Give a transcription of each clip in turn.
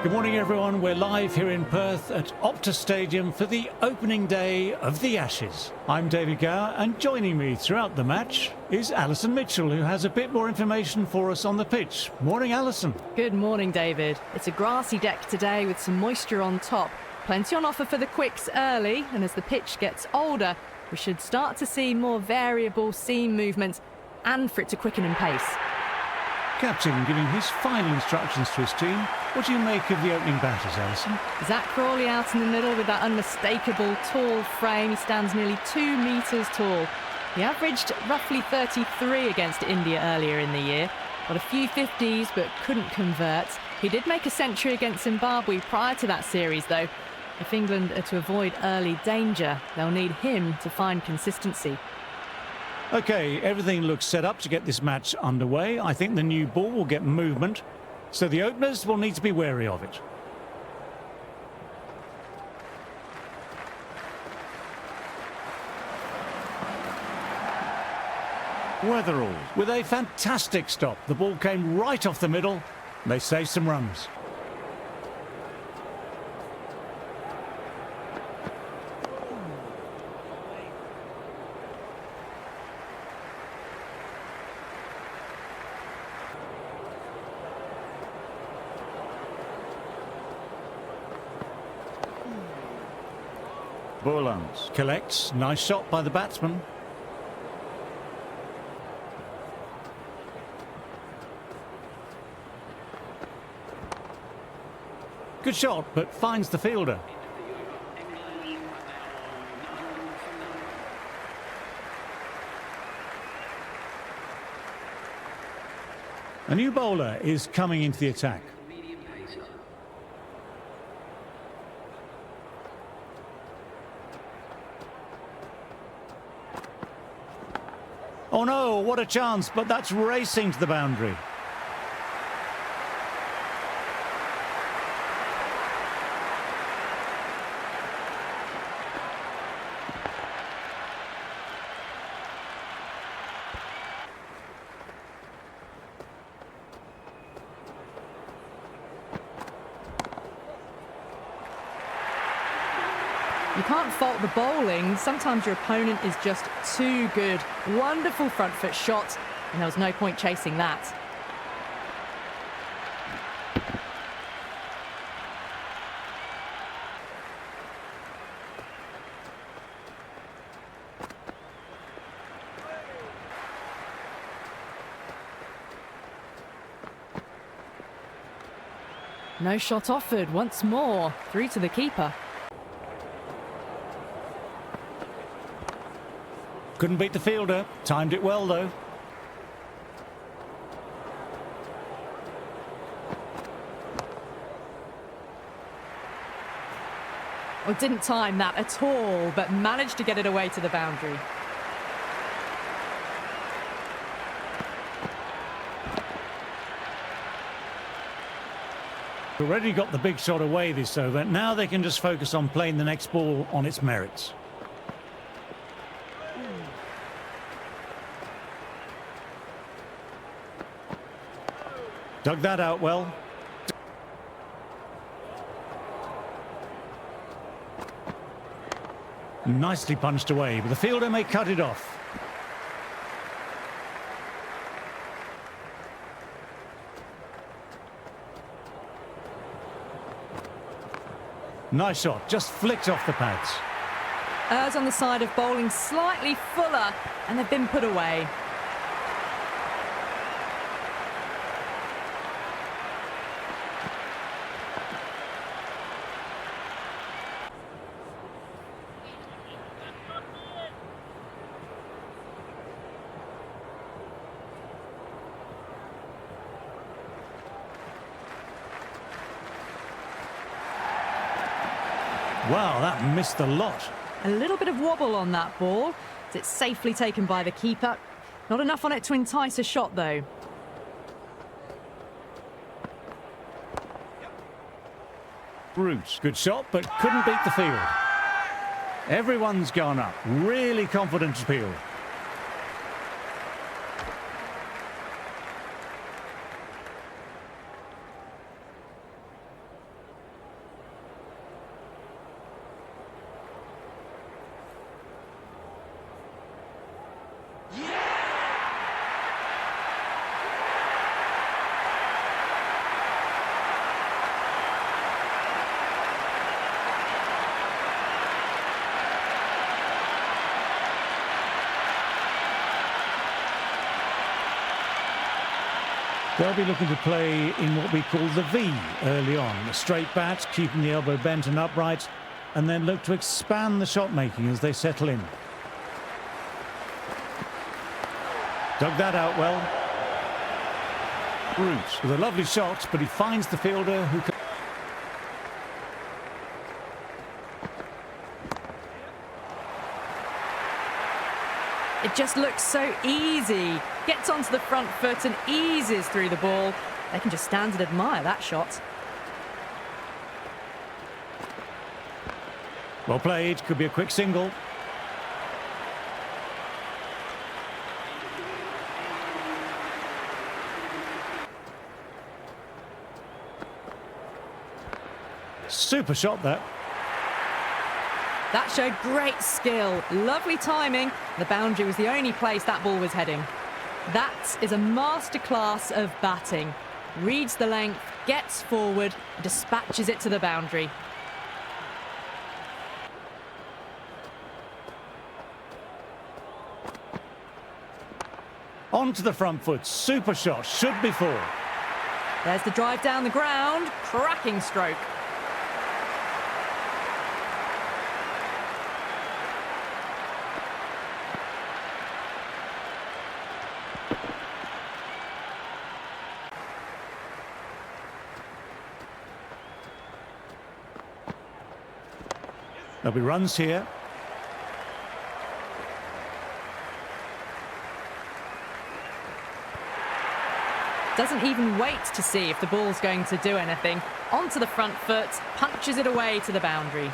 Good morning, everyone. We're live here in Perth at Optus Stadium for the opening day of the Ashes. I'm David Gower, and joining me throughout the match is Alison Mitchell, who has a bit more information for us on the pitch. Morning, Alison. Good morning, David. It's a grassy deck today with some moisture on top. Plenty on offer for the quicks early, and as the pitch gets older, we should start to see more variable seam movements and for it to quicken in pace. Captain giving his final instructions to his team. What do you make of the opening batters, Alison? Zach Crawley out in the middle with that unmistakable tall frame. He stands nearly 2 metres tall. He averaged roughly 33 against India earlier in the year. Got a few 50s but couldn't convert. He did make a century against Zimbabwe prior to that series though. If England are to avoid early danger, they'll need him to find consistency. OK, everything looks set up to get this match underway. I think the new ball will get movement, so the openers will need to be wary of it. Weatherall with a fantastic stop. The ball came right off the middle. They saved some runs. Borland collects. Nice shot by the batsman. Good shot, but finds the fielder. A new bowler is coming into the attack. Oh no, what a chance, but that's racing to the boundary. You can't fault the bowling. Sometimes your opponent is just too good. Wonderful front foot shot, and there was no point chasing that. No shot offered once more, through to the keeper. Couldn't beat the fielder. Timed it well, though. Well, didn't time that at all, but managed to get it away to the boundary. Already got the big shot away this over. Now they can just focus on playing the next ball on its merits. Dug that out well. Nicely punched away, but the fielder may cut it off. Nice shot, just flicked off the pads. Errs on the side of bowling slightly fuller, and they've been put away. Wow, that missed a lot. A little bit of wobble on that ball. It's safely taken by the keeper. Not enough on it to entice a shot, though. Bruce, good shot, but couldn't beat the field. Everyone's gone up. Really confident appeal. They'll be looking to play in what we call the V early on. A straight bat, keeping the elbow bent and upright, and then look to expand the shot making as they settle in. Dug that out well. Root with a lovely shot, but he finds the fielder who can... It just looks so easy. Gets onto the front foot and eases through the ball. They can just stand and admire that shot. Well played, could be a quick single. Super shot there. That showed great skill, lovely timing. The boundary was the only place that ball was heading. That is a masterclass of batting. Reads the length, gets forward, and dispatches it to the boundary. Onto the front foot, super shot, should be four. There's the drive down the ground, cracking stroke. There'll be runs here. Doesn't even wait to see if the ball's going to do anything. Onto the front foot, punches it away to the boundary.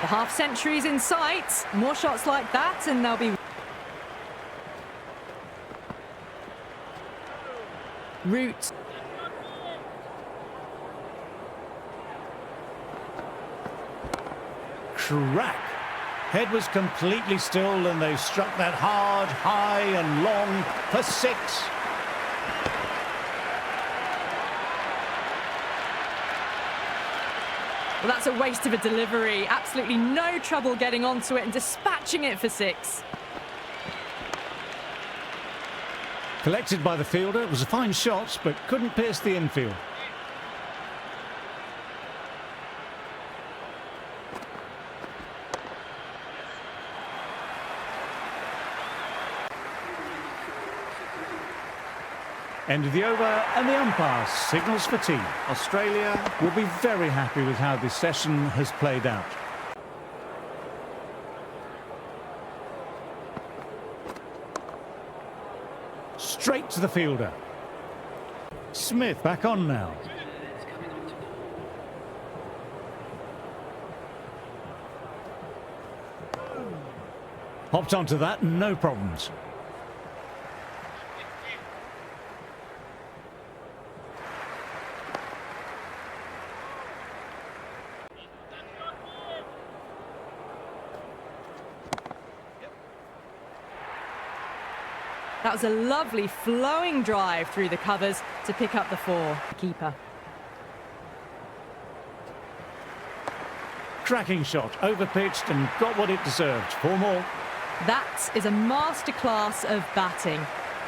The half century's in sight. More shots like that and they'll be... Root. Crack. Head was completely still and they struck that hard, high and long for six. Well, that's a waste of a delivery. Absolutely no trouble getting onto it and dispatching it for six. Collected by the fielder, it was a fine shot, but couldn't pierce the infield. End of the over, and the umpire signals for tea. Australia will be very happy with how this session has played out. Straight to the fielder. Smith back on now. Hopped onto that, no problems. That was a lovely flowing drive through the covers to pick up the four. Keeper. Cracking shot, overpitched and got what it deserved. Four more. That is a masterclass of batting.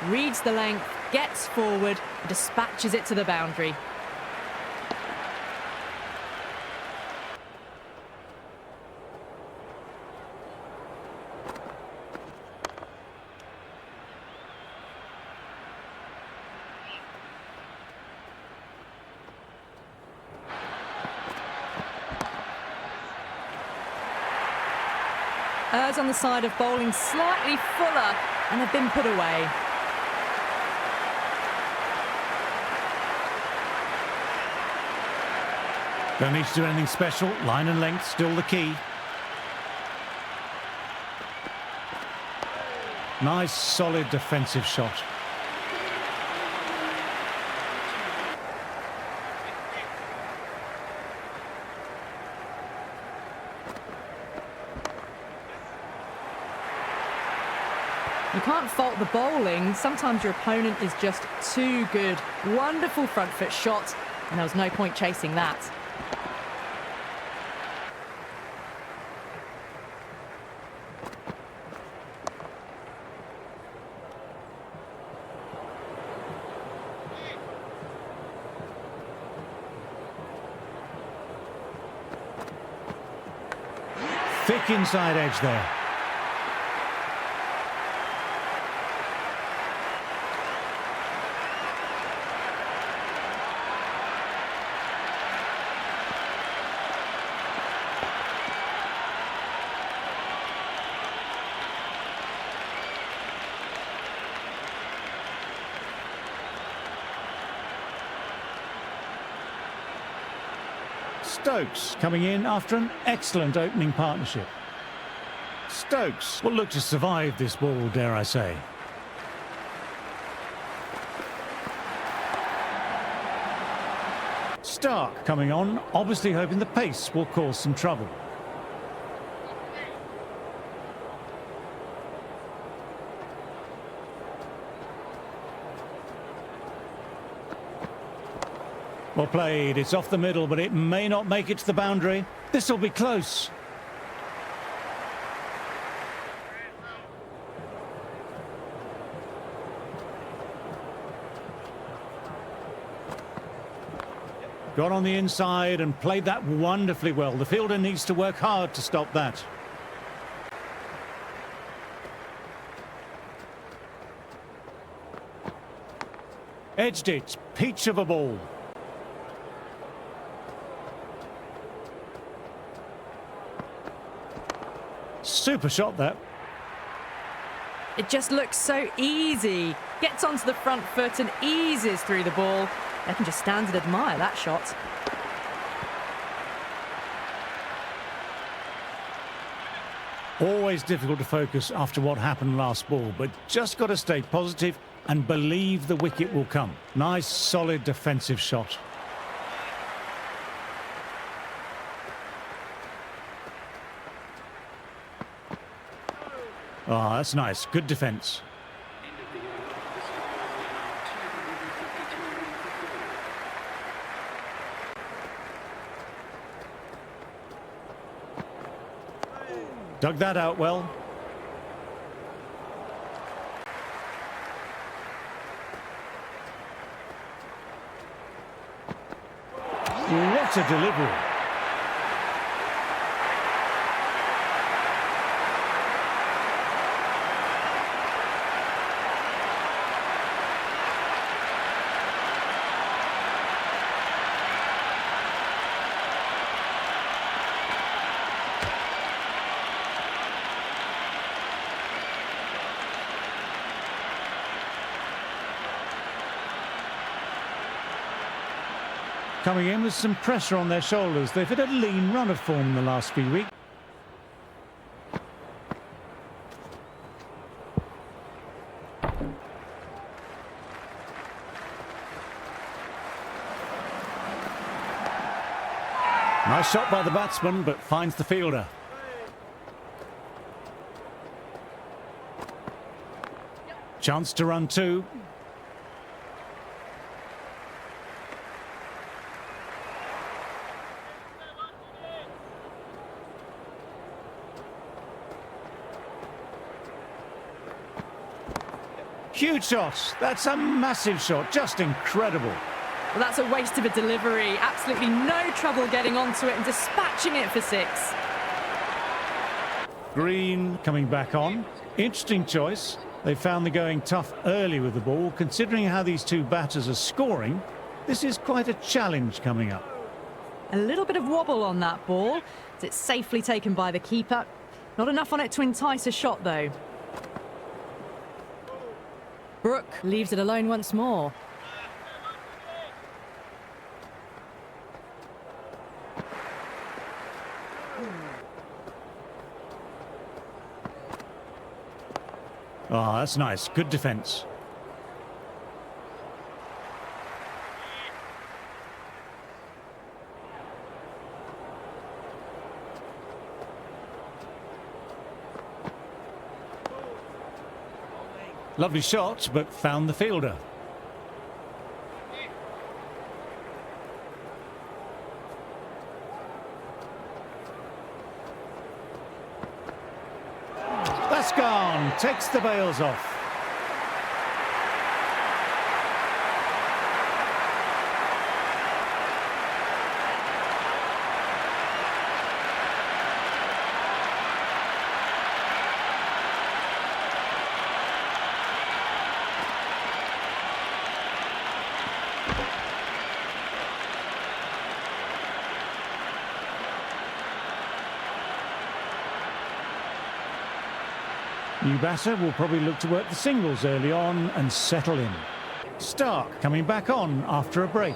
Reads the length, gets forward, and dispatches it to the boundary. Errs on the side of bowling slightly fuller and have been put away. Don't need to do anything special. Line and length still the key. Nice, solid defensive shot. You can't fault the bowling. Sometimes your opponent is just too good. Wonderful front foot shot, and there was no point chasing that. Thick inside edge there. Stokes coming in after an excellent opening partnership. Stokes will look to survive this ball, dare I say. Stark coming on, obviously hoping the pace will cause some trouble. Well played, it's off the middle, but it may not make it to the boundary. This will be close. Got on the inside and played that wonderfully well. The fielder needs to work hard to stop that. Edged it, peach of a ball. Super shot that. It just looks so easy. Gets onto the front foot and eases through the ball. They can just stand and admire that shot. Always difficult to focus after what happened last ball, but just got to stay positive and believe the wicket will come. Nice, solid defensive shot. Ah, that's nice. Good defence. Dug that out well. What a delivery. Coming in with some pressure on their shoulders. They've had a lean run of form in the last few weeks. Nice shot by the batsman, but finds the fielder. Chance to run two. Huge shot. That's a massive shot. Just incredible. Well, that's a waste of a delivery. Absolutely no trouble getting onto it and dispatching it for six. Green coming back on. Interesting choice. They found the going tough early with the ball. Considering how these two batters are scoring, this is quite a challenge coming up. A little bit of wobble on that ball. It's safely taken by the keeper. Not enough on it to entice a shot, though. Brooke leaves it alone once more. Oh, that's nice. Good defence. Lovely shot, but found the fielder. Gascoigne takes the bails off. New batter will probably look to work the singles early on and settle in. Stark coming back on after a break.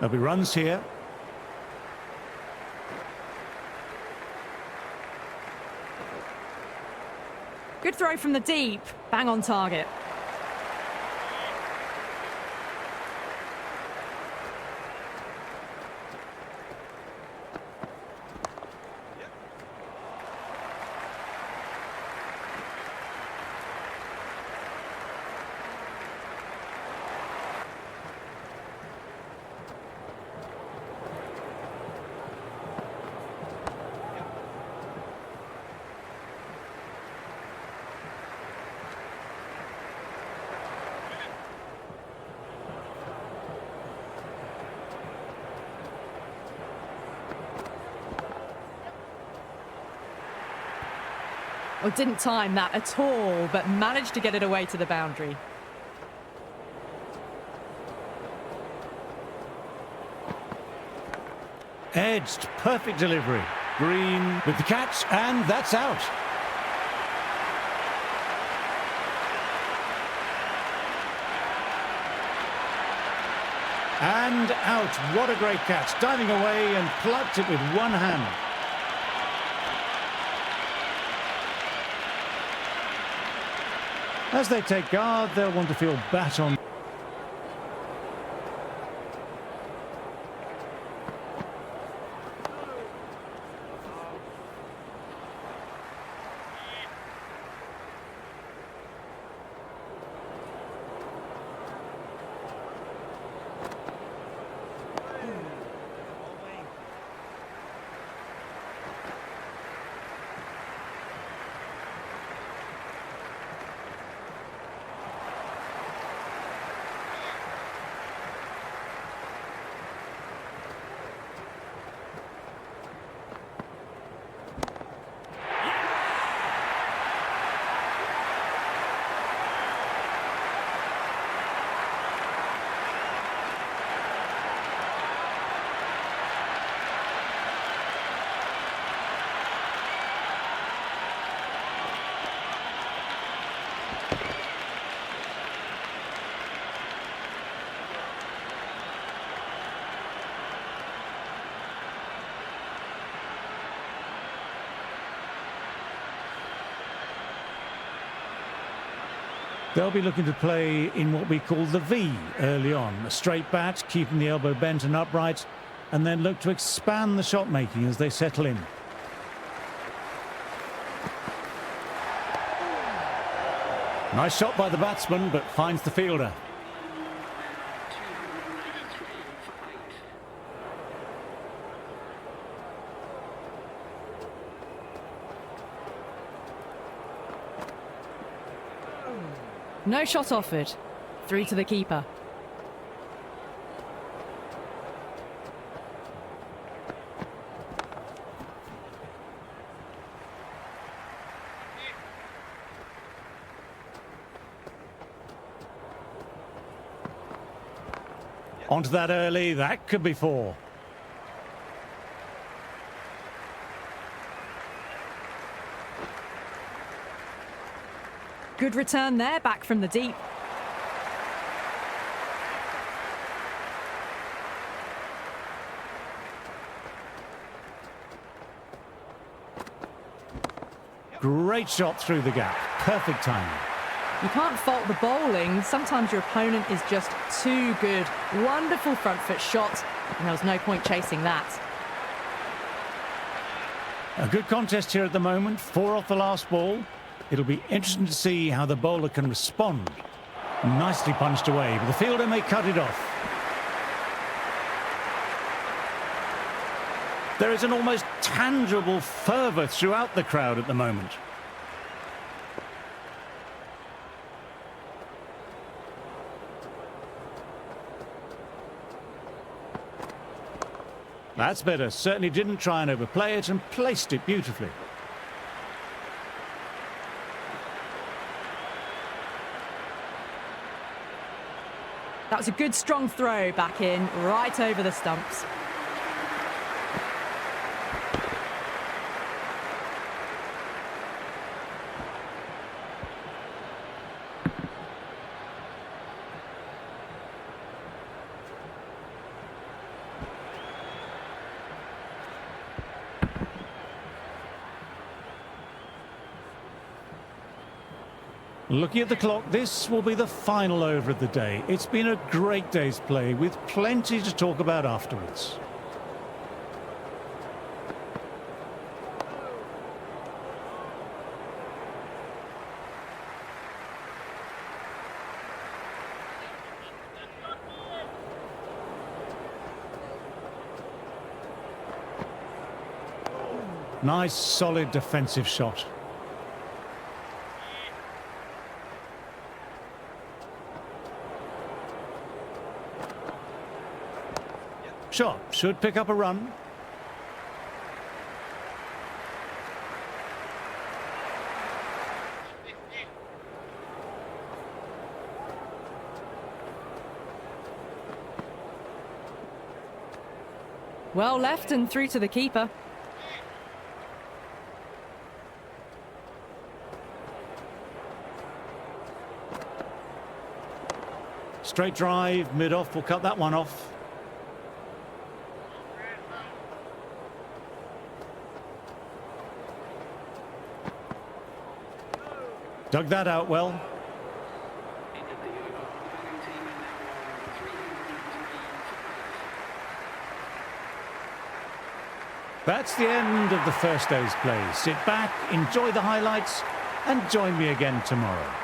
There'll be runs here. Good throw from the deep. Bang on target. Oh, didn't time that at all, but managed to get it away to the boundary. Edged, perfect delivery. Green with the catch, and that's out. And out. What a great catch. Diving away and plucked it with one hand. As they take guard, they'll want to feel bat on. They'll be looking to play in what we call the V early on. A straight bat, keeping the elbow bent and upright, and then look to expand the shot making as they settle in. Nice shot by the batsman, but finds the fielder. No shot offered. Through to the keeper. Onto that early, that could be four. Good return there, back from the deep. Great shot through the gap. Perfect timing. You can't fault the bowling. Sometimes your opponent is just too good. Wonderful front foot shot, and there was no point chasing that. A good contest here at the moment. 4 off the last ball. It'll be interesting to see how the bowler can respond. Nicely punched away, but the fielder may cut it off. There is an almost tangible fervour throughout the crowd at the moment. That's better. Certainly didn't try and overplay it and placed it beautifully. That was a good strong throw back in, right over the stumps. Looking at the clock, this will be the final over of the day. It's been a great day's play with plenty to talk about afterwards. Nice, solid defensive shot. Shot should pick up a run. Well left and through to the keeper. Straight drive, mid-off, will cut that one off. Dug that out well. That's the end of the first day's play. Sit back, enjoy the highlights, and join me again tomorrow.